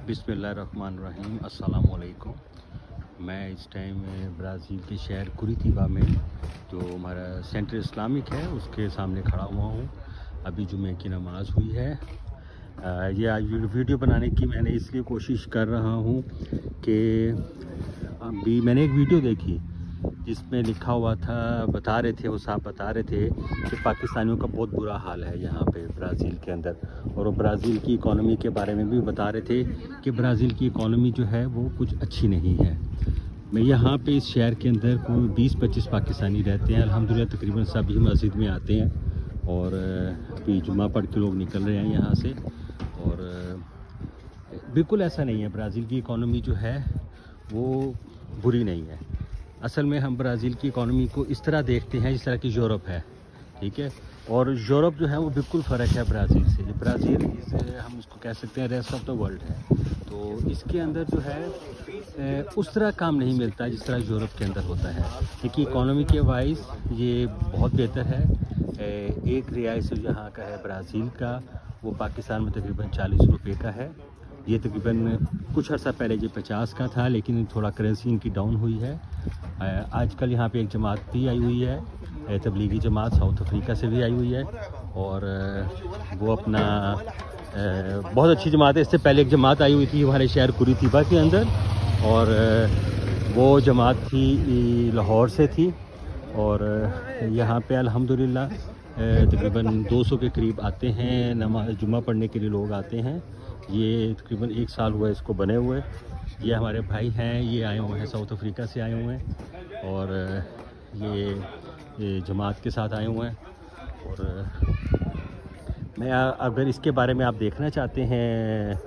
बिस्मिल्लाहिर्रहमानिर्रहीम, अस्सलाम वालेकुम। मैं इस टाइम ब्राज़ील के शहर कुरितिबा में जो हमारा सेंटर इस्लामिक है उसके सामने खड़ा हुआ हूँ। अभी जुमे की नमाज़ हुई है। ये आज वीडियो बनाने की मैंने इसलिए कोशिश कर रहा हूँ कि अभी मैंने एक वीडियो देखी जिसमें लिखा हुआ था, बता रहे थे वो साहब बता रहे थे कि पाकिस्तानियों का बहुत बुरा हाल है यहाँ पे ब्राज़ील के अंदर। और वो ब्राज़ील की इकॉनमी के बारे में भी बता रहे थे कि ब्राज़ील की इकॉनमी जो है वो कुछ अच्छी नहीं है। मैं यहाँ पे इस शहर के अंदर कोई 20-25 पाकिस्तानी रहते हैं। अल्हम्दुलिल्लाह तकरीबन सभी मस्जिद में आते हैं और अभी जुम्मा पढ़ के लोग निकल रहे हैं यहाँ से। और बिल्कुल ऐसा नहीं है, ब्राज़ील की इकॉनमी जो है वो बुरी नहीं है। असल में हम ब्राज़ील की इकॉनमी को इस तरह देखते हैं जिस तरह की यूरोप है, ठीक है। और यूरोप जो है वो बिल्कुल फ़र्क है ब्राज़ील से। ब्राज़ील हम इसको कह सकते हैं रेस्ट ऑफ द वर्ल्ड है। तो इसके अंदर जो है उस तरह काम नहीं मिलता जिस तरह यूरोप के अंदर होता है। देखिए इकॉनमी के वाइज ये बहुत बेहतर है। एक रियाल जो यहाँ का है ब्राज़ील का वो पाकिस्तान में तकरीबन 40 रुपये का है। ये तकरीबन कुछ अर्सा पहले ये 50 का था, लेकिन थोड़ा करेंसी इनकी डाउन हुई है। आजकल यहाँ पे एक जमात भी आई हुई है, तबलीगी जमात साउथ अफ्रीका से भी आई हुई है। और वो अपना बहुत अच्छी जमात है। इससे पहले एक जमात आई हुई थी हमारे शहर कुरितिबा के अंदर, और वो जमात थी लाहौर से थी। और यहाँ पे अल्हम्दुलिल्लाह तकरीबन 200 के करीब आते हैं, नमाज जुम्मा पढ़ने के लिए लोग आते हैं। ये तकरीबन 1 साल हुआ है इसको बने हुए। ये हमारे भाई हैं, ये आए हुए हैं साउथ अफ्रीका से आए हुए हैं और ये जमात के साथ आए हुए हैं। और मैं अगर इसके बारे में आप देखना चाहते हैं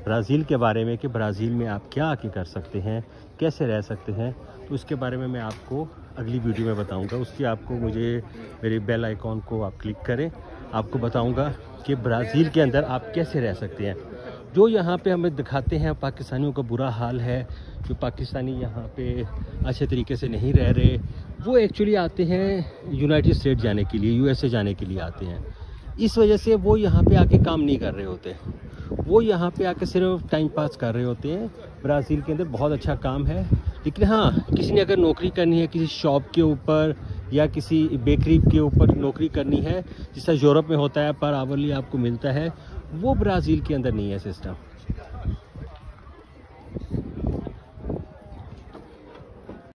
ब्राज़ील के बारे में कि ब्राज़ील में आप क्या आके कर सकते हैं, कैसे रह सकते हैं, तो उसके बारे में मैं आपको अगली वीडियो में बताऊंगा। उसकी आपको मुझे मेरे बेल आइकॉन को आप क्लिक करें, आपको बताऊंगा कि ब्राज़ील के अंदर आप कैसे रह सकते हैं। जो यहाँ पे हमें दिखाते हैं पाकिस्तानियों का बुरा हाल है, जो पाकिस्तानी यहाँ पे अच्छे तरीके से नहीं रह रहे, वो एक्चुअली आते हैं यूनाइटेड स्टेट जाने के लिए, यूएसए जाने के लिए आते हैं। इस वजह से वो यहाँ पे आके काम नहीं कर रहे होते, वो यहाँ पे आके सिर्फ टाइम पास कर रहे होते हैं। ब्राज़ील के अंदर बहुत अच्छा काम है, लेकिन हाँ किसी ने अगर नौकरी करनी है किसी शॉप के ऊपर या किसी बेकरी के ऊपर नौकरी करनी है, जिस तरह यूरोप में होता है पर आवरली आपको मिलता है, वो ब्राज़ील के अंदर नहीं है सिस्टम।